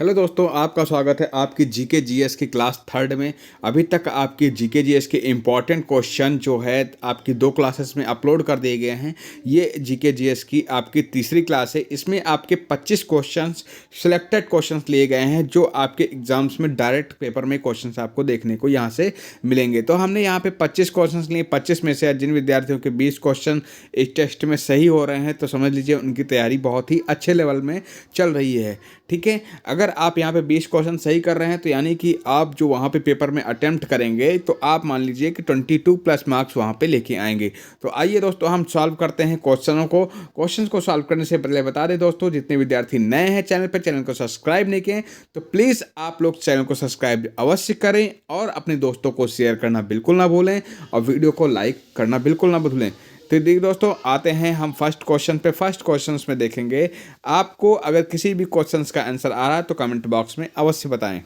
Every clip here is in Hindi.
हेलो दोस्तों, आपका स्वागत है आपकी जीके जीएस की क्लास थर्ड में। अभी तक आपकी जीके जीएस के इम्पॉर्टेंट क्वेश्चन जो है आपकी 2 क्लासेस में अपलोड कर दिए गए हैं। ये जीके जीएस की आपकी तीसरी क्लास है। इसमें आपके 25 क्वेश्चंस सिलेक्टेड क्वेश्चंस लिए गए हैं जो आपके एग्जाम्स में डायरेक्ट पेपर में क्वेश्चंस आपको देखने को यहाँ से मिलेंगे। तो हमने यहाँ पे 25 क्वेश्चंस लिए। 25 में से जिन विद्यार्थियों के 20 क्वेश्चन इस टेस्ट में सही हो रहे हैं तो समझ लीजिए उनकी तैयारी बहुत ही अच्छे लेवल में चल रही है। ठीक है, अगर आप यहाँ पे 20 क्वेश्चन सही कर रहे हैं तो यानी कि आप जो वहाँ पे पेपर में अटेम्प्ट करेंगे तो आप मान लीजिए कि 22 प्लस मार्क्स वहाँ पे लेके आएंगे। तो आइए दोस्तों, हम सॉल्व करते हैं क्वेश्चंस को सॉल्व करने से पहले बता दें दोस्तों, जितने विद्यार्थी नए हैं चैनल को सब्सक्राइब नहीं किए तो प्लीज़ आप लोग चैनल को सब्सक्राइब अवश्य करें और अपने दोस्तों को शेयर करना बिल्कुल ना भूलें और वीडियो को लाइक करना बिल्कुल ना भूलें। तो देखिए दोस्तों, आते हैं हम फर्स्ट क्वेश्चन पे। फर्स्ट क्वेश्चन में देखेंगे, आपको अगर किसी भी क्वेश्चंस का आंसर आ रहा है तो कमेंट बॉक्स में अवश्य बताएं।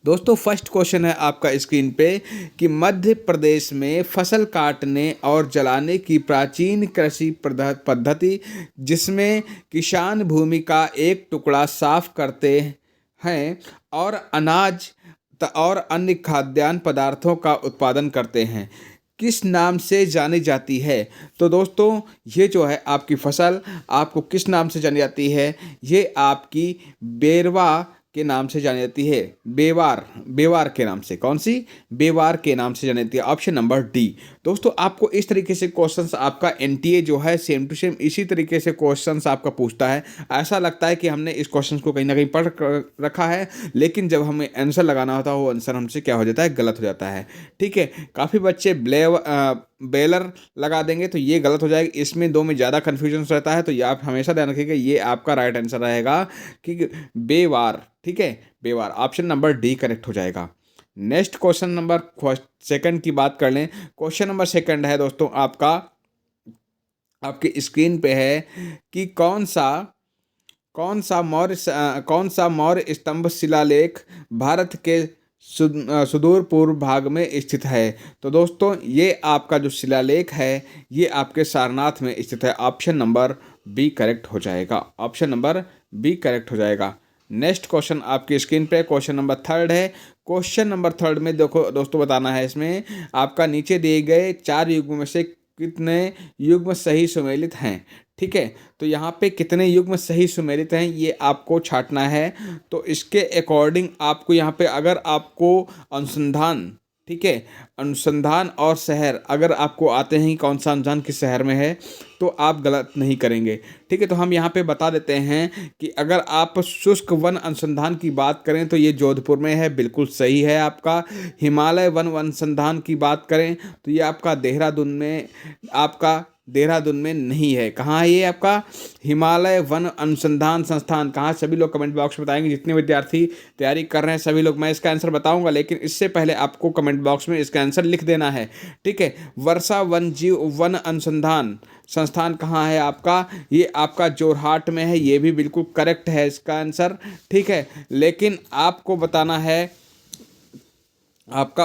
दोस्तों फर्स्ट क्वेश्चन है आपका स्क्रीन पे कि मध्य प्रदेश में फसल काटने और जलाने की प्राचीन कृषि पद्धति जिसमें किसान भूमि का एक टुकड़ा साफ करते हैं और अनाज और अन्य खाद्यान्न पदार्थों का उत्पादन करते हैं, किस नाम से जानी जाती है। तो दोस्तों ये जो है आपकी फसल आपको किस नाम से जानी जाती है, ये आपकी बेरवा के नाम से जानी जाती है। बेवार के नाम से, कौन सी? बेवार के नाम से जानी जाती है। Option number D. दोस्तों आपको इस तरीके से क्वेश्चंस आपका एनटीए जो है सेम टू सेम इसी तरीके से क्वेश्चंस आपका पूछता है। ऐसा लगता है कि हमने इस क्वेश्चंस को कहीं ना कहीं पढ़ रखा है, लेकिन जब हमें आंसर लगाना होता है वो आंसर हमसे क्या हो जाता है, गलत हो जाता है। ठीक है, काफ़ी बच्चे बेलर लगा देंगे तो ये गलत हो जाएगा। इसमें दो में ज़्यादा कन्फ्यूजन रहता है, तो ये आप हमेशा ध्यान रखिएगा, ये आपका राइट आंसर रहेगा कि बेवार। ठीक है, बेवार। ऑप्शन नंबर डी करेक्ट हो जाएगा। नेक्स्ट क्वेश्चन नंबर सेकंड की बात कर लें। क्वेश्चन नंबर सेकंड है दोस्तों आपका, आपकी स्क्रीन पे है कि कौन सा मौर्य स्तंभ शिलालेख भारत के सुदूर पूर्व भाग में स्थित है। तो दोस्तों ये आपका जो शिलालेख है ये आपके सारनाथ में स्थित है। ऑप्शन नंबर बी करेक्ट हो जाएगा। ऑप्शन नंबर बी करेक्ट हो जाएगा। नेक्स्ट क्वेश्चन आपकी स्क्रीन पे क्वेश्चन नंबर थर्ड है। क्वेश्चन नंबर थर्ड में देखो दोस्तों, बताना है इसमें आपका नीचे दिए गए 4 युग्म में से कितने युग्म सही सुमेलित हैं। ठीक है, तो यहाँ पे कितने युग्म सही सुमेलित हैं ये आपको छांटना है। तो इसके अकॉर्डिंग आपको यहाँ पे अगर आपको अनुसंधान, ठीक है, अनुसंधान और शहर अगर आपको आते हैं कौन सा अनुसंधान किस शहर में है तो आप गलत नहीं करेंगे। ठीक है, तो हम यहाँ पे बता देते हैं कि अगर आप शुष्क वन अनुसंधान की बात करें तो ये जोधपुर में है, बिल्कुल सही है आपका। हिमालय वन अनुसंधान की बात करें तो ये आपका देहरादून में नहीं है। कहाँ है ये आपका? हिमालय वन अनुसंधान संस्थान। कहाँ? सभी लोग कमेंट बॉक्स में बताएंगे, जितने विद्यार्थी तैयारी कर रहे हैं सभी लोग। मैं इसका आंसर बताऊंगा, लेकिन इससे पहले आपको कमेंट बॉक्स में इसका आंसर लिख देना है। ठीक है, वर्षा वन्यजीव वन अनुसंधान संस्थान कहाँ है आपका? ये आपका जोरहाट में है, ये भी बिल्कुल करेक्ट है इसका आंसर। ठीक है, लेकिन आपको बताना है आपका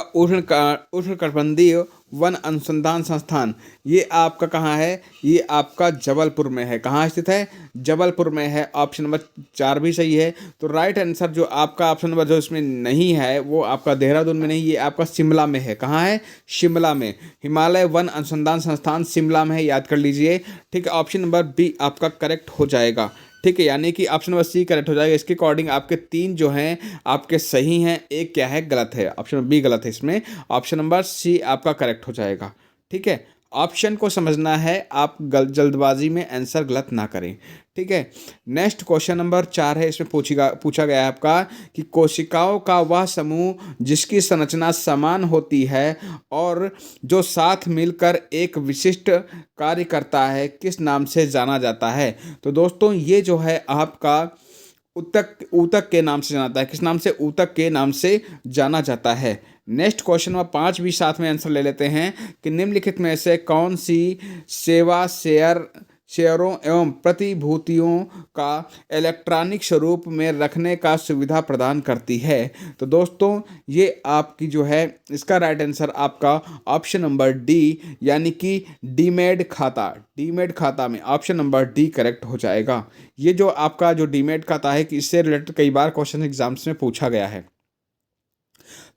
उष्णकटिबंधीय वन अनुसंधान संस्थान, ये आपका कहाँ है? ये आपका जबलपुर में है। कहाँ स्थित है? जबलपुर में है। ऑप्शन नंबर 4 भी सही है। तो राइट आंसर जो आपका ऑप्शन नंबर जो इसमें नहीं है वो आपका देहरादून में नहीं, ये आपका शिमला में है। कहाँ है? शिमला में। हिमालय वन अनुसंधान संस्थान शिमला में है, याद कर लीजिए। ठीक है, ऑप्शन नंबर बी आपका करेक्ट हो जाएगा। ठीक है, यानी कि ऑप्शन नंबर सी करेक्ट हो जाएगा। इसके अकॉर्डिंग आपके 3 जो हैं आपके सही हैं, एक क्या है? गलत है। ऑप्शन नंबर बी गलत है इसमें। ऑप्शन नंबर सी आपका करेक्ट हो जाएगा। ठीक है, ऑप्शन को समझना है, आप जल्दबाजी में आंसर गलत ना करें। ठीक है, नेक्स्ट क्वेश्चन नंबर 4 है। इसमें पूछा गया है आपका कि कोशिकाओं का वह समूह जिसकी संरचना समान होती है और जो साथ मिलकर एक विशिष्ट कार्य करता है, किस नाम से जाना जाता है। तो दोस्तों ये जो है आपका ऊतक के नाम से जाना जाता है। किस नाम से? ऊतक के नाम से जाना जाता है। नेक्स्ट क्वेश्चन नंबर 5 भी साथ में आंसर ले लेते हैं कि निम्नलिखित में से कौन सी शेयरों एवं प्रतिभूतियों का इलेक्ट्रॉनिक स्वरूप में रखने का सुविधा प्रदान करती है। तो दोस्तों ये आपकी जो है इसका राइट आंसर आपका ऑप्शन नंबर डी यानी कि डीमैट खाता, डीमैट खाता में ऑप्शन नंबर डी करेक्ट हो जाएगा। ये जो आपका जो डीमैट खाता है कि इससे रिलेटेड कई बार क्वेश्चन एग्जाम्स में पूछा गया है।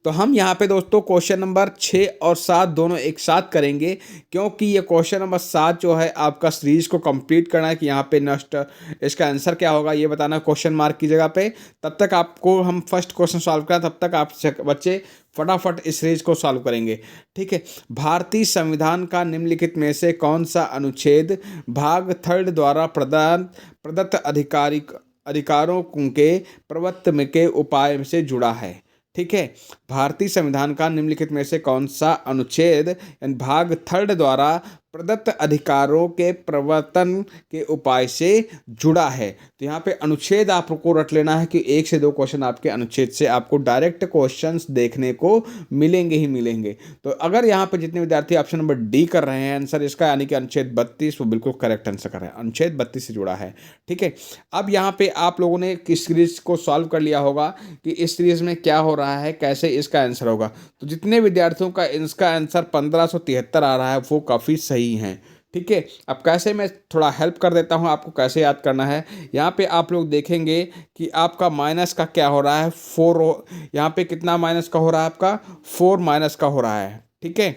तो हम यहाँ पे दोस्तों क्वेश्चन नंबर 6 और 7 दोनों एक साथ करेंगे, क्योंकि ये क्वेश्चन नंबर 7 जो है आपका सीरीज को कंप्लीट करना है कि यहाँ पे नेक्स्ट इसका आंसर क्या होगा ये बताना क्वेश्चन मार्क की जगह पे। तब तक आपको हम फर्स्ट क्वेश्चन सॉल्व करें, तब तक आप बच्चे फटाफट इस सीरीज को सॉल्व करेंगे। ठीक है, भारतीय संविधान का निम्नलिखित में से कौन सा अनुच्छेद भाग 3 द्वारा प्रदत्त अधिकारों के प्रवर्तन के उपाय से जुड़ा है? ठीक है, भारतीय संविधान का निम्नलिखित में से कौन सा अनुच्छेद भाग 3 द्वारा प्रदत्त अधिकारों के प्रवर्तन के उपाय से जुड़ा है? तो यहाँ पे अनुच्छेद आपको रट लेना है कि 1 से 2 क्वेश्चन आपके अनुच्छेद से आपको डायरेक्ट क्वेश्चंस देखने को मिलेंगे ही मिलेंगे। तो अगर यहाँ पे जितने विद्यार्थी ऑप्शन नंबर डी कर रहे हैं आंसर इसका यानी कि अनुच्छेद 32, वो बिल्कुल करेक्ट आंसर कर रहे हैं, अनुच्छेद 32 से जुड़ा है। ठीक है, अब यहाँ पे आप लोगों ने इस सीरीज को सॉल्व कर लिया होगा कि इस सीरीज में क्या हो रहा है, कैसे इसका आंसर होगा। तो जितने विद्यार्थियों का इसका आंसर 1573 आ रहा है वो काफ़ी सही हैं। ठीक है, अब कैसे मैं थोड़ा हेल्प कर देता हूं आपको कैसे याद करना है। यहाँ पे आप लोग देखेंगे कि आपका माइनस का क्या हो रहा है, 4 यहाँ पे कितना माइनस का हो रहा है आपका 4 माइनस का हो रहा है। ठीक है,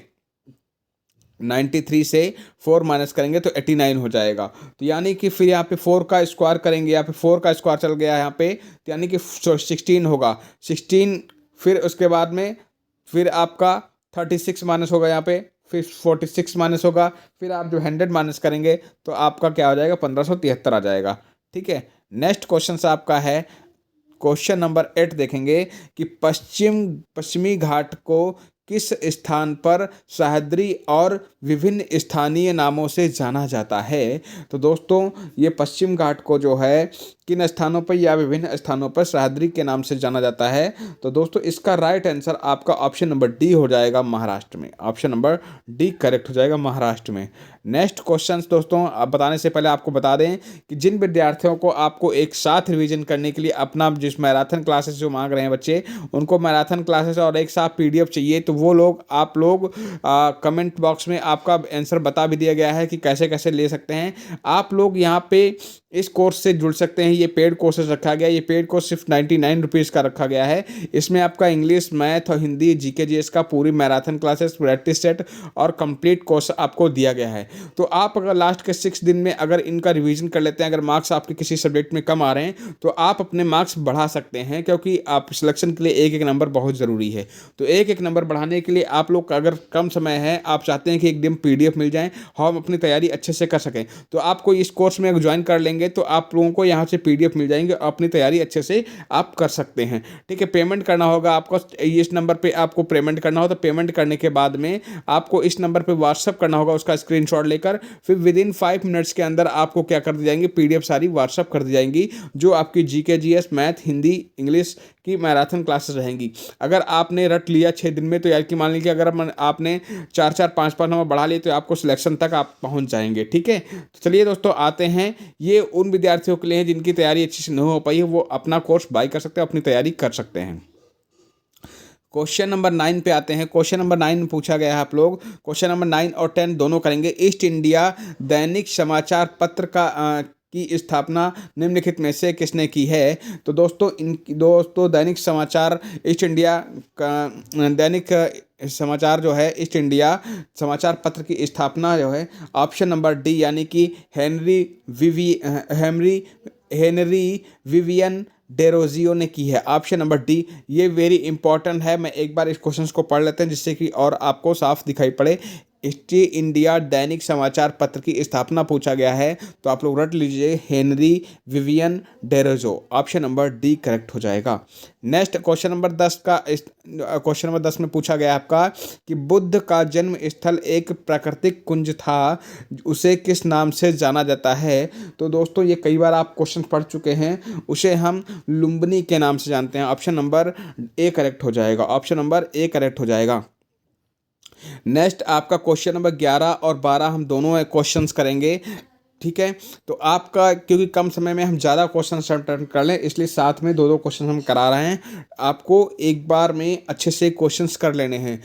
93 से 4 माइनस करेंगे तो 89 हो जाएगा। तो यानी कि फिर यहाँ पे 4 का स्क्वायर करेंगे, यहाँ पे 4 का स्क्वायर चल गया यहाँ पे, तो यानी कि 16 होगा, 16 फिर उसके बाद में फिर आपका 36 माइनस होगा, यहाँ पे फिर 46 माइनस होगा, फिर आप जो 100 माइनस करेंगे तो आपका क्या हो जाएगा 1573 आ जाएगा। ठीक है, नेक्स्ट क्वेश्चन से आपका है क्वेश्चन नंबर 8 देखेंगे कि पश्चिमी घाट को किस स्थान पर सह्याद्री और विभिन्न स्थानीय नामों से जाना जाता है? तो दोस्तों ये पश्चिम घाट को जो है किन स्थानों पर या विभिन्न स्थानों पर सह्याद्री के नाम से जाना जाता है? तो दोस्तों इसका राइट आंसर आपका ऑप्शन नंबर डी हो जाएगा, महाराष्ट्र में। ऑप्शन नंबर डी करेक्ट हो जाएगा, महाराष्ट्र में। नेक्स्ट क्वेश्चन दोस्तों आप बताने से पहले आपको बता दें कि जिन विद्यार्थियों को आपको एक साथ रिवीजन करने के लिए अपना जिस मैराथन क्लासेस जो मांग रहे हैं बच्चे, उनको मैराथन क्लासेस और एक साथ PDF चाहिए, तो वो लोग आप लोग कमेंट बॉक्स में आपका आंसर बता भी दिया गया है कि कैसे कैसे ले सकते हैं। आप लोग यहाँ पे इस कोर्स से जुड़ सकते हैं। ये पेड कोर्सेज रखा गया है, ये पेड कोर्स सिर्फ 99 रुपीज़ का रखा गया है। इसमें आपका इंग्लिश, मैथ और हिंदी, GK GS का पूरी मैराथन क्लासेस, प्रैक्टिस सेट और कंप्लीट कोर्स आपको दिया गया है। तो आप अगर लास्ट के 6 दिन में अगर इनका रिवीजन कर लेते हैं, अगर मार्क्स आपके किसी सब्जेक्ट में कम आ रहे हैं तो आप अपने मार्क्स बढ़ा सकते हैं, क्योंकि आप सिलेक्शन के लिए एक नंबर बहुत ज़रूरी है। तो एक नंबर बढ़ाने के लिए आप लोग अगर कम समय है, आप चाहते हैं कि एक दिन PDF मिल जाए, हम अपनी तैयारी अच्छे से कर सकें, तो आपको इस कोर्स में ज्वाइन कर लेंगे तो आप लोगों को यहाँ से PDF मिल जाएंगे और अपनी तैयारी अच्छे से आप कर सकते हैं। ठीक है, पेमेंट करना होगा आपको, इस नंबर पे आपको पेमेंट करना हो, तो पेमेंट करने के बाद में आपको इस नंबर पे व्हाट्सअप करना होगा उसका स्क्रीनशॉट लेकर, फिर विदिन 5 मिनट्स के अंदर आपको क्या कर दी जाएंगी, PDF सारी व्हाट्सअप कर दी जाएंगी, जो आपकी GK GS, math, Hindi, English की मैराथन क्लासेस रहेंगी। अगर आपने रट लिया 6 दिन में तो यार कि मान लीजिए अगर आपने 4-4, 5-5 नंबर बढ़ा लिए तो आपको सिलेक्शन तक आप पहुंच जाएंगे। ठीक है, तो चलिए दोस्तों आते हैं, ये उन विद्यार्थियों के लिए जिनकी तैयारी अच्छी से नहीं हो पाई है, वो अपना कोर्स बाय कर सकते हैं, अपनी तैयारी कर सकते हैं। क्वेश्चन नंबर 9 पे आते हैं। क्वेश्चन नंबर 9 में पूछा गया है, आप लोग क्वेश्चन नंबर 9 और 10 दोनों करेंगे। ईस्ट इंडिया दैनिक समाचार पत्र की स्थापना निम्नलिखित में से किसने की है? तो दोस्तों दैनिक समाचार ईस्ट इंडिया का दैनिक समाचार जो है ईस्ट इंडिया समाचार पत्र की स्थापना जो है ऑप्शन नंबर डी यानी कि हेनरी विवियन डेरोजियो ने की है। ऑप्शन नंबर डी, ये वेरी इंपॉर्टेंट है। मैं एक बार इस क्वेश्चन को पढ़ लेते हैं जिससे कि और आपको साफ दिखाई पड़े। ईस्ट इंडिया दैनिक समाचार पत्र की स्थापना पूछा गया है, तो आप लोग रट लीजिए Henry Vivian Derozio. Option number D correct हो जाएगा। नेक्स्ट क्वेश्चन नंबर 10 में पूछा गया आपका कि बुद्ध का जन्म स्थल एक प्राकृतिक कुंज था, उसे किस नाम से जाना जाता है? तो दोस्तों ये कई बार आप क्वेश्चन पढ़ चुके हैं, उसे हम लुम्बिनी के नाम से जानते हैं। ऑप्शन नंबर ए करेक्ट हो जाएगा, ऑप्शन नंबर ए करेक्ट हो जाएगा। नेक्स्ट आपका क्वेश्चन नंबर 11 और 12 हम दोनों क्वेश्चंस करेंगे। ठीक है। तो आपका क्योंकि कम समय में हम ज़्यादा क्वेश्चन अटेम्प्ट कर लें, इसलिए साथ में दो दो क्वेश्चन हम करा रहे हैं। आपको एक बार में अच्छे से क्वेश्चंस कर लेने हैं।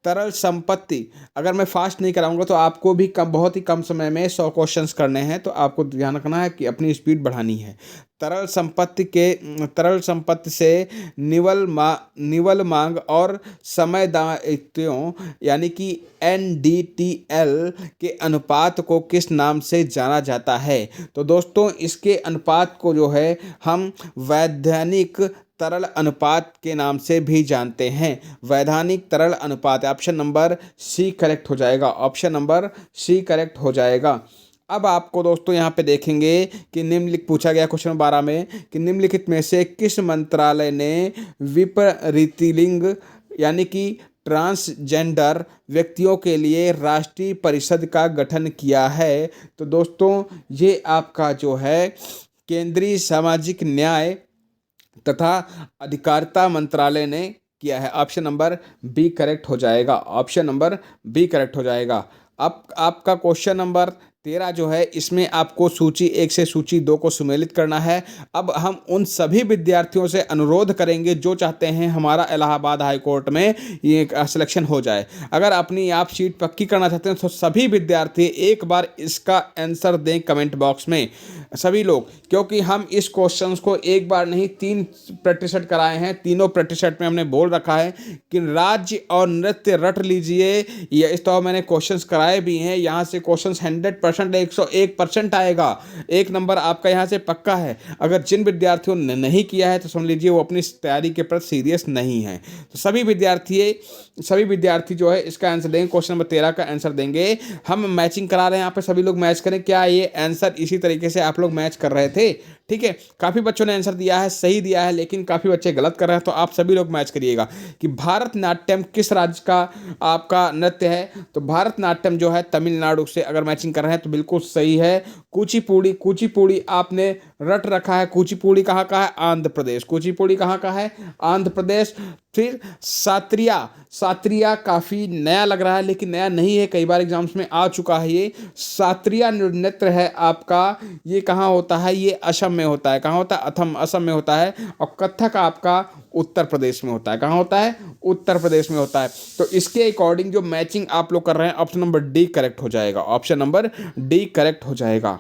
तरल संपत्ति, अगर मैं फास्ट नहीं कराऊंगा तो आपको भी कम, बहुत ही कम समय में 100 क्वेश्चंस करने हैं, तो आपको ध्यान रखना है कि अपनी स्पीड बढ़ानी है। तरल संपत्ति से निवल मांग और समय दायित्वों यानी कि NDTL के अनुपात को किस नाम से जाना जाता है? तो दोस्तों इसके अनुपात को जो है हम वैधानिक तरल अनुपात के नाम से भी जानते हैं। वैधानिक तरल अनुपात, ऑप्शन नंबर सी करेक्ट हो जाएगा। ऑप्शन नंबर सी करेक्ट हो जाएगा। अब आपको दोस्तों यहाँ पे देखेंगे कि निम्नलिखित पूछा गया क्वेश्चन 12 में कि निम्नलिखित में से किस मंत्रालय ने विपरीतलिंग यानी कि ट्रांसजेंडर व्यक्तियों के लिए राष्ट्रीय परिषद का गठन किया है? तो दोस्तों ये आपका जो है केंद्रीय सामाजिक न्याय तथा अधिकारिता मंत्रालय ने किया है। ऑप्शन नंबर बी करेक्ट हो जाएगा। ऑप्शन नंबर बी करेक्ट हो जाएगा। अब आपका क्वेश्चन नंबर 13 जो है, इसमें आपको सूची 1 से सूची 2 को सुमेलित करना है। अब हम उन सभी विद्यार्थियों से अनुरोध करेंगे जो चाहते हैं हमारा इलाहाबाद हाई कोर्ट में ये सिलेक्शन हो जाए। अगर अपनी आप सीट पक्की करना चाहते हैं तो सभी विद्यार्थी एक बार इसका आंसर दें कमेंट बॉक्स में, सभी लोग, क्योंकि हम इस क्वेश्चन को एक बार नहीं 3 प्रतिशत कराए हैं। तीनों प्रतिशत में हमने बोल रखा है कि राज्य और नृत्य रट लीजिए। या इस तरह मैंने क्वेश्चंस कराए भी हैं। यहाँ से क्वेश्चंस 100% 101% आएगा। एक नंबर आपका यहाँ से पक्का है। अगर जिन विद्यार्थियों ने नहीं किया है तो समझ लीजिए वो अपनी तैयारी के प्रति सीरियस नहीं है। तो सभी विद्यार्थी जो है इसका आंसर देंगे। क्वेश्चन नंबर 13 का आंसर देंगे। हम मैचिंग करा रहे हैं, यहाँ पे सभी लोग मैच करें। क्या ये आंसर इसी तरीके से आप लोग मैच कर रहे थे? ठीक है, काफ़ी बच्चों ने आंसर दिया है, सही दिया है, लेकिन काफ़ी बच्चे गलत कर रहे हैं। तो आप सभी लोग मैच करिएगा कि भारतनाट्यम किस राज्य का आपका नृत्य है? तो भारतनाट्यम जो है तमिलनाडु से, अगर मैचिंग कर रहे हैं तो बिल्कुल सही है। कुचिपुड़ी आपने रट रखा है। कुचिपुड़ी कहाँ का है? आंध्र प्रदेश। कुचिपुड़ी कहाँ का है? आंध्र प्रदेश। फिर सात्रिया काफ़ी नया लग रहा है, लेकिन नया नहीं है, कई बार एग्जाम्स में आ चुका है। ये सात्रिया नृत्य है आपका, ये कहाँ होता है? ये असम में होता है। कहाँ होता है? असम में होता है। और कथक आपका उत्तर प्रदेश में होता है। कहाँ होता है? उत्तर प्रदेश में होता है। तो इसके अकॉर्डिंग जो मैचिंग आप लोग कर रहे हैं, ऑप्शन नंबर डी करेक्ट हो जाएगा। ऑप्शन नंबर डी करेक्ट हो जाएगा।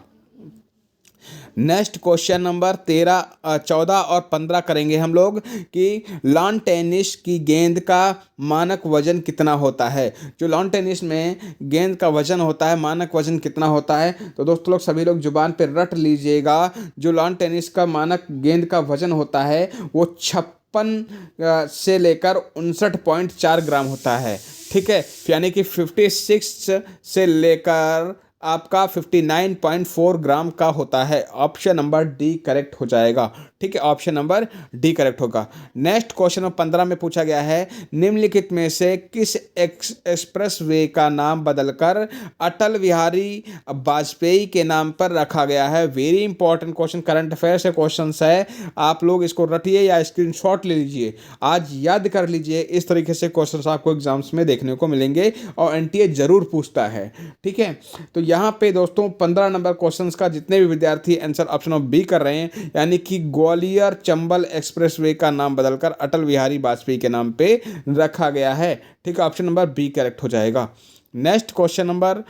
नेक्स्ट क्वेश्चन नंबर 13, 14 और 15 करेंगे हम लोग कि लॉन टेनिस की गेंद का मानक वजन कितना होता है? जो लॉन टेनिस में गेंद का वजन होता है, मानक वजन कितना होता है? तो दोस्तों लोग सभी लोग जुबान पे रट लीजिएगा। जो लॉन टेनिस का मानक गेंद का वजन होता है वो 56 से लेकर 59.4 ग्राम होता है। ठीक है, यानी कि 56 से लेकर आपका 59.4 ग्राम का होता है। ऑप्शन नंबर डी करेक्ट हो जाएगा। ठीक है, ऑप्शन नंबर डी करेक्ट होगा। नेक्स्ट क्वेश्चन नंबर 15 में पूछा गया है निम्नलिखित में से किस एक्सप्रेस वे का नाम बदलकर अटल बिहारी वाजपेयी के नाम पर रखा गया है? Very important question, current affair से क्वेश्चन है। आप लोग इसको रटिए या स्क्रीनशॉट ले लीजिए, आज याद कर लीजिए। इस तरीके से क्वेश्चन आपको एग्जाम्स में देखने को मिलेंगे और एनटीए जरूर पूछता है। ठीक है, तो यहाँ पे दोस्तों 15 नंबर क्वेश्चंस का जितने भी विद्यार्थी आंसर ऑप्शन ऑफ बी कर रहे हैं, यानी कि ग्वालियर चंबल एक्सप्रेसवे का नाम बदलकर अटल बिहारी वाजपेयी के नाम पे रखा गया है। ठीक है, ऑप्शन नंबर बी करेक्ट हो जाएगा। नेक्स्ट क्वेश्चन नंबर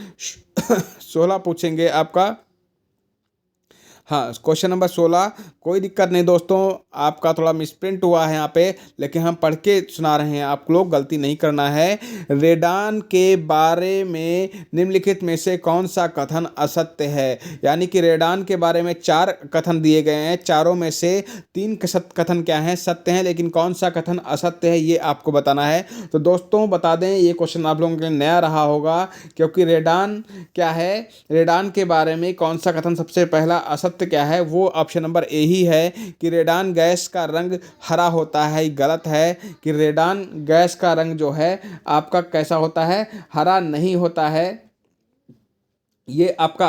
16 पूछेंगे आपका। हाँ, क्वेश्चन नंबर 16, कोई दिक्कत नहीं दोस्तों, आपका थोड़ा मिसप्रिंट हुआ है यहाँ पे, लेकिन हम पढ़ के सुना रहे हैं, आप लोग गलती नहीं करना है। रेडान के बारे में निम्नलिखित में से कौन सा कथन असत्य है? यानी कि रेडान के बारे में 4 कथन दिए गए हैं, चारों में से 3 कथन क्या हैं? सत्य हैं, लेकिन कौन सा कथन असत्य है ये आपको बताना है। तो दोस्तों बता दें, ये क्वेश्चन आप लोगों के लिए नया रहा होगा, क्योंकि रेडान क्या है, रेडान के बारे में कौन सा कथन सबसे पहला असत्य क्या है? वो ऑप्शन नंबर ए ही है कि रेडान गैस का रंग हरा होता है। गलत है कि रेडान गैस का रंग जो है आपका कैसा होता है? हरा नहीं होता है। ये आपका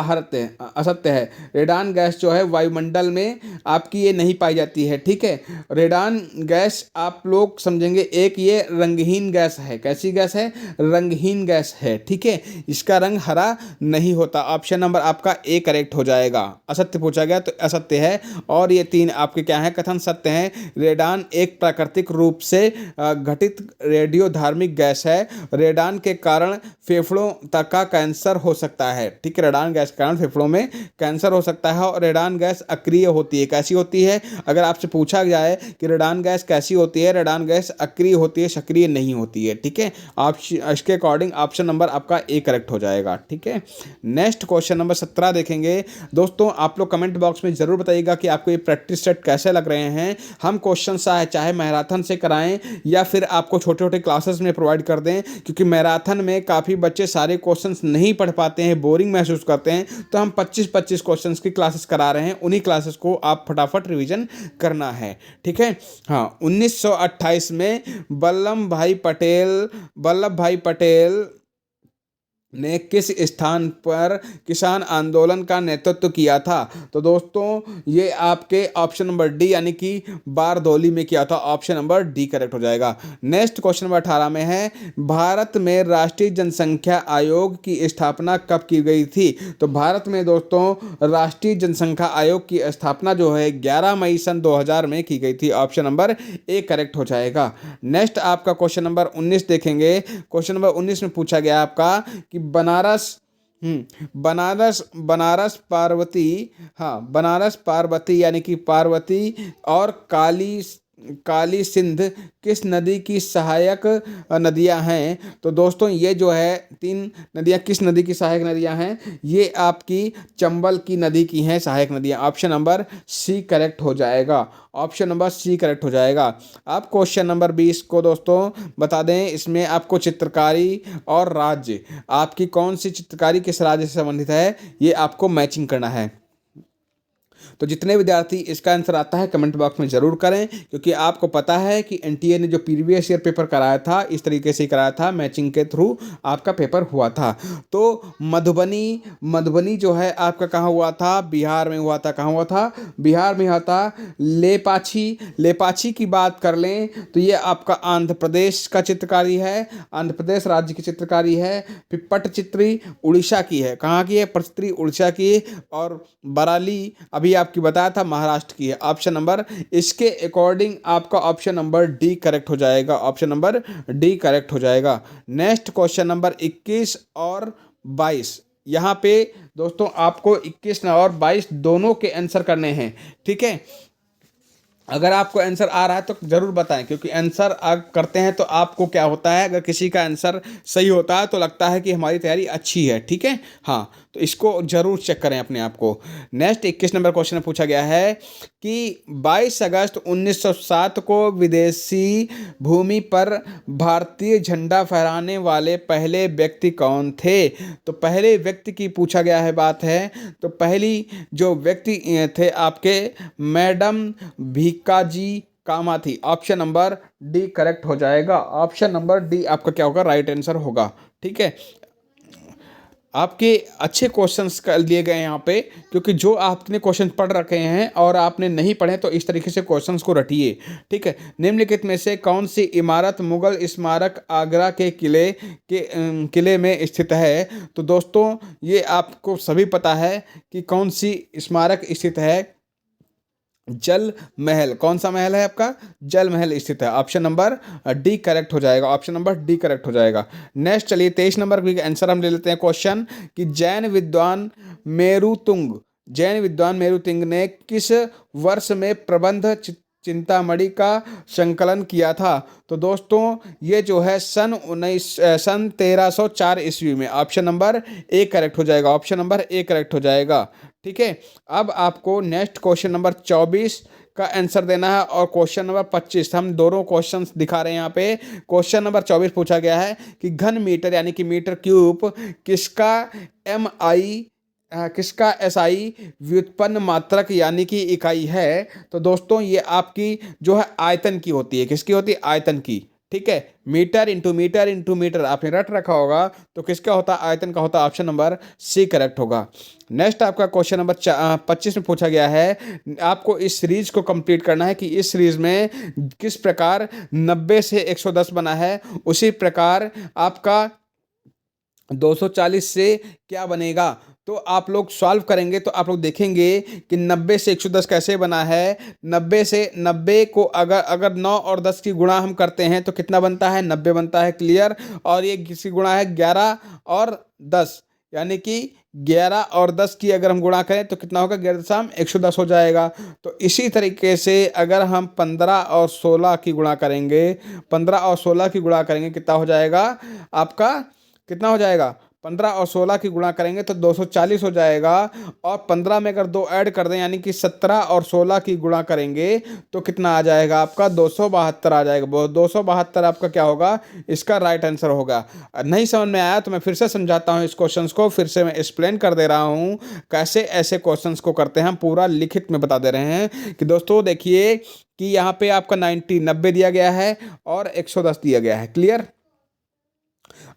असत्य है। रेडान गैस जो है वायुमंडल में आपकी ये नहीं पाई जाती है, ठीक है। रेडान गैस आप लोग समझेंगे, एक ये रंगहीन गैस है। कैसी गैस है? रंगहीन गैस है, ठीक है। इसका रंग हरा नहीं होता। ऑप्शन नंबर आपका ए करेक्ट हो जाएगा। असत्य पूछा गया तो असत्य है। और ये तीन आपके क्या है? कथन सत्य हैं। रेडान एक प्राकृतिक रूप से घटित रेडियोधार्मिक गैस है। रेडान के कारण फेफड़ों तक का कैंसर हो सकता है, ठीक है। रेडान गैस के कारण फेफड़ों में कैंसर हो सकता है। और रेडान गैस अक्रिय होती है। कैसी होती है? अगर आपसे पूछा जाए कि रेडान गैस कैसी होती है, रेडान गैस अक्रिय होती है, सक्रिय नहीं होती है, ठीक है। आप इसके अकॉर्डिंग ऑप्शन नंबर आपका ए करेक्ट हो जाएगा, ठीक है। नेक्स्ट क्वेश्चन नंबर 17 देखेंगे। दोस्तों आप लोग कमेंट बॉक्स में जरूर बताइएगा कि आपको ये प्रैक्टिस सेट कैसे लग रहे हैं। हम क्वेश्चन चाहे मैराथन से कराएं या फिर आपको छोटे छोटे क्लासेस में प्रोवाइड कर दें, क्योंकि मैराथन में काफ़ी बच्चे सारे क्वेश्चंस नहीं पढ़ पाते हैं, बोरिंग महसूस करते हैं। तो हम 25-25 क्वेश्चंस की क्लासेस करा रहे हैं। उन्हीं क्लासेस को आप फटाफट रिवीजन करना है, ठीक है। हाँ, 1928 में वल्लभ भाई पटेल ने किस स्थान पर किसान आंदोलन का नेतृत्व किया था? तो दोस्तों ये आपके ऑप्शन नंबर डी यानी कि बारदौली में किया था। ऑप्शन नंबर डी करेक्ट हो जाएगा। नेक्स्ट क्वेश्चन नंबर 18 में है, भारत में राष्ट्रीय जनसंख्या आयोग की स्थापना कब की गई थी? तो भारत में दोस्तों राष्ट्रीय जनसंख्या आयोग की स्थापना जो है 11 मई सन 2000 में की गई थी। ऑप्शन नंबर ए करेक्ट हो जाएगा। नेक्स्ट आपका क्वेश्चन नंबर 19 देखेंगे। क्वेश्चन नंबर 19 में पूछा गया आपका कि बनारस पार्वती, हाँ बनारस पार्वती यानी कि पार्वती और काली सिंध किस नदी की सहायक नदियां हैं? तो दोस्तों ये जो है तीन नदियां किस नदी की सहायक नदियां हैं? ये आपकी चंबल की नदी की हैं सहायक नदियां। ऑप्शन नंबर सी करेक्ट हो जाएगा। ऑप्शन नंबर सी करेक्ट हो जाएगा। आप क्वेश्चन नंबर 20 को दोस्तों बता दें, इसमें आपको चित्रकारी और राज्य, आपकी कौन सी चित्रकारी किस राज्य से संबंधित है, ये आपको मैचिंग करना है। तो जितने विद्यार्थी इसका आंसर आता है कमेंट बॉक्स में ज़रूर करें, क्योंकि आपको पता है कि एनटीए ने जो प्रीवियस ईयर पेपर कराया था इस तरीके से ही कराया था, मैचिंग के थ्रू आपका पेपर हुआ था। तो मधुबनी जो है आपका कहाँ हुआ था? बिहार में हुआ था। कहाँ हुआ था? बिहार में हुआ था। लेपाक्षी की बात कर लें तो ये आपका आंध्र प्रदेश का चित्रकारी है, आंध्र प्रदेश राज्य की चित्रकारी है। फिर पट्टचित्री उड़ीसा की है। कहाँ की है? पट्टचित्री उड़ीसा की। और बराली अभी आपकी बताया था महाराष्ट्र की है। ऑप्शन नंबर इसके अकॉर्डिंग आपका ऑप्शन नंबर डी करेक्ट हो जाएगा। ऑप्शन नंबर डी करेक्ट हो जाएगा। नेक्स्ट क्वेश्चन नंबर 21 और 22, यहाँ पे दोस्तों आपको 21 और 22 दोनों के आंसर करने हैं, ठीक है। अगर आपको आंसर आ रहा है तो ज़रूर बताएं, क्योंकि आंसर आप करते हैं तो आपको क्या होता है, अगर किसी का आंसर सही होता है तो लगता है कि हमारी तैयारी अच्छी है, ठीक है। हाँ, तो इसको ज़रूर चेक करें अपने आप को। नेक्स्ट 21 नंबर क्वेश्चन में पूछा गया है कि 22 अगस्त 1907 को विदेशी भूमि पर भारतीय झंडा फहराने वाले पहले व्यक्ति कौन थे? तो पहले व्यक्ति की पूछा गया है बात है। तो पहली जो व्यक्ति थे आपके मैडम भीकाजी कामा थी। ऑप्शन नंबर डी करेक्ट हो जाएगा। ऑप्शन नंबर डी आपका क्या होगा? राइट आंसर होगा, ठीक है। आपके अच्छे क्वेश्चंस कर लिए गए यहाँ पे, क्योंकि जो आपने क्वेश्चन पढ़ रखे हैं और आपने नहीं पढ़े तो इस तरीके से क्वेश्चंस को रटिए, ठीक है। निम्नलिखित में से कौन सी इमारत मुगल स्मारक आगरा के किले में स्थित है? तो दोस्तों ये आपको सभी पता है कि कौन सी स्मारक स्थित है। जल महल। कौन सा महल है आपका? जल महल स्थित है। ऑप्शन नंबर डी करेक्ट हो जाएगा। ऑप्शन नंबर डी करेक्ट हो जाएगा। नेक्स्ट चलिए 23 नंबर का आंसर हम ले लेते हैं क्वेश्चन कि जैन विद्वान मेरुतिंग ने किस वर्ष में प्रबंध चिंतामणि का संकलन किया था? तो दोस्तों ये जो है सन 1304 ईस्वी में। ऑप्शन नंबर ए करेक्ट हो जाएगा। ऑप्शन नंबर ए करेक्ट हो जाएगा, ठीक है। अब आपको नेक्स्ट क्वेश्चन नंबर 24 का आंसर देना है और क्वेश्चन नंबर 25, हम दोनों क्वेश्चंस दिखा रहे हैं यहाँ पे। क्वेश्चन नंबर 24 पूछा गया है कि घन मीटर यानी कि मीटर क्यूब किसका एसआई व्युत्पन्न मात्रक यानी कि इकाई है? तो दोस्तों ये आपकी जो है आयतन की होती है। किसकी होती है? आयतन की, ठीक है, metre into metre into metre आपने रट रखा होगा, तो किसका होता आयतन का होता, ऑप्शन नंबर सी करेक्ट होगा। नेक्स्ट आपका क्वेश्चन नंबर 25 में पूछा गया है, आपको इस सीरीज को कंप्लीट करना है कि इस सीरीज में किस प्रकार 90 से 110 बना है, उसी प्रकार आपका 240 से क्या बनेगा। तो आप लोग सॉल्व करेंगे तो आप लोग देखेंगे कि 90 से 110 कैसे बना है। 90 को अगर 9 और 10 की गुणा हम करते हैं तो कितना बनता है, 90 बनता है, क्लियर। और ये किसकी गुणा है, 11 और 10, यानी कि 11 और 10 की अगर हम गुणा करें तो कितना होगा, 11,110 हो जाएगा। तो इसी तरीके से अगर हम 15 और 16 की गुणा करेंगे, 15 और 16 की गुणा करेंगे, कितना हो जाएगा आपका, कितना हो जाएगा, 15 और 16 की गुणा करेंगे तो 240 हो जाएगा। और 15 में अगर 2 ऐड कर दें, यानी कि 17 और 16 की गुणा करेंगे तो कितना आ जाएगा आपका, 272 आ जाएगा। 272 आपका क्या होगा, इसका राइट आंसर होगा। नहीं समझ में आया तो मैं फिर से समझाता हूँ इस क्वेश्चन को, फिर से मैं एक्सप्लेन कर दे रहा हूँ कैसे ऐसे क्वेश्चन को करते हैं, हम पूरा लिखित में बता दे रहे हैं कि दोस्तों देखिए कि यहाँ पे आपका 90 दिया गया है और 110 दिया गया है, क्लियर।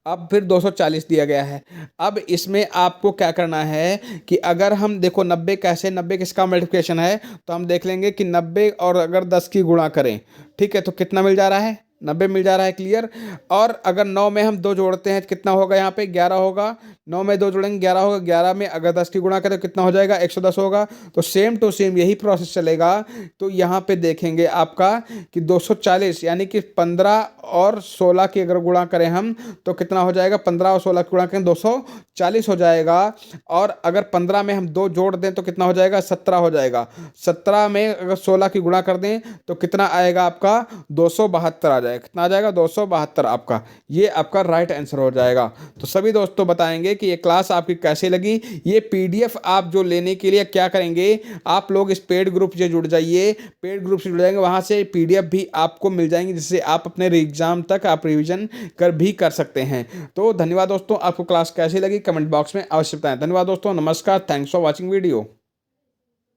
अब फिर 240 दिया गया है। अब इसमें आपको क्या करना है कि अगर हम देखो 90 कैसे, 90 किसका मल्टीप्लिकेशन है, तो हम देख लेंगे कि 90 और अगर 10 की गुणा करें, ठीक है, तो कितना मिल जा रहा है, 90 मिल जा रहा है, क्लियर। और अगर 9 में हम 2 जोड़ते हैं तो कितना होगा, यहाँ पे 11 होगा। 9 में 2 जोड़ेंगे 11 होगा, 11 में अगर 10 की गुणा करें तो कितना हो जाएगा, 110 होगा। तो सेम टू सेम यही प्रोसेस चलेगा। तो यहाँ पे देखेंगे आपका कि 240 यानी कि 15 और 16 की अगर गुणा करें हम तो कितना हो जाएगा, 15 और 16 की गुणा करें 240 हो जाएगा। और अगर 15 में हम 2 जोड़ दें तो कितना हो जाएगा, 17 हो जाएगा। 17 में अगर 16 की गुणा कर दें तो कितना आएगा आपका, 272 आ जाएगा। कितना आ जाएगा, 272 आपका, ये आपका राइट आंसर हो जाएगा। तो सभी दोस्तों बताएंगे कि ये क्लास आपकी कैसी लगी। ये पीडीएफ आप जो लेने के लिए क्या करेंगे, आप लोग इस पेड ग्रुप से जुड़ जाइए, पेड ग्रुप से जुड़ जाएंगे, वहाँ से पीडीएफ भी आपको मिल जाएंगी, जिससे आप अपने एग्जाम तक आप रिवीजन कर सकते हैं। तो धन्यवाद दोस्तों, आपको क्लास कैसी लगी कमेंट बॉक्स में अवश्य बताएं। धन्यवाद दोस्तों, नमस्कार, थैंक्स फॉर वॉचिंग वीडियो।